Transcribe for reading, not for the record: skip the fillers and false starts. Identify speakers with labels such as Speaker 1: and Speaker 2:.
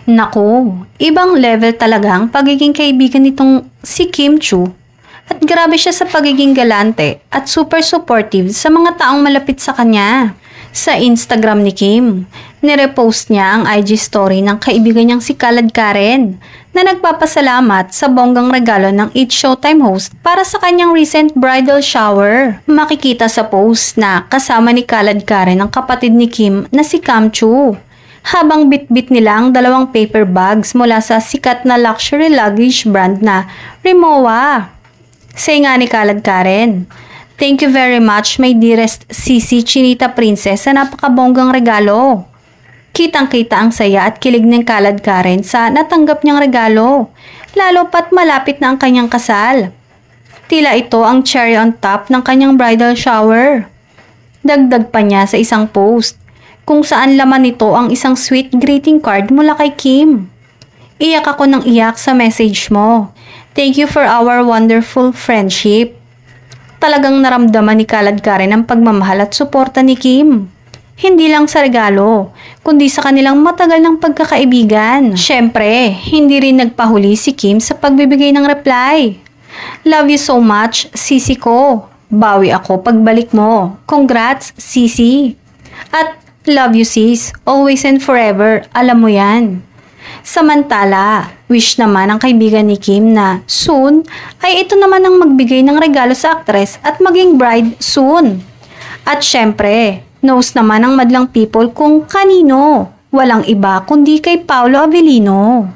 Speaker 1: Naku, ibang level talaga ang pagiging kaibigan nitong si Kim Chu. At grabe siya sa pagiging galante at super supportive sa mga taong malapit sa kanya. Sa Instagram ni Kim, nirepost niya ang IG story ng kaibigan niyang si Khaled Karen na nagpapasalamat sa bonggang regalo ng It's Showtime host para sa kanyang recent bridal shower. Makikita sa post na kasama ni Khaled Karen ang kapatid ni Kim na si Kam Chu. Habang bitbit nila ang dalawang paper bags mula sa sikat na luxury luggage brand na Rimowa. Say nga ni Khaled Karen, "Thank you very much my dearest Sisi Chinita Princess sa napakabonggang regalo." Kitang-kita ang saya at kilig ng Khaled Karen sa natanggap niyang regalo, lalo pat malapit na ang kanyang kasal. Tila ito ang cherry on top ng kanyang bridal shower. Dagdag pa niya sa isang post, kung saan laman nito ang isang sweet greeting card mula kay Kim. "Iyak ako ng iyak sa message mo. Thank you for our wonderful friendship." Talagang naramdaman ni Khaled Karen ang pagmamahal at suporta ni Kim. Hindi lang sa regalo, kundi sa kanilang matagal ng pagkakaibigan. Siyempre, hindi rin nagpahuli si Kim sa pagbibigay ng reply. "Love you so much, Sisi ko. Bawi ako pagbalik mo. Congrats, Sisi." At "Love you sis, always and forever, alam mo yan." Samantala, wish naman ng kaibigan ni Kim na soon ay ito naman ang magbigay ng regalo sa aktres at maging bride soon. At syempre, knows naman ng madlang people kung kanino, walang iba kundi kay Paolo Avellino.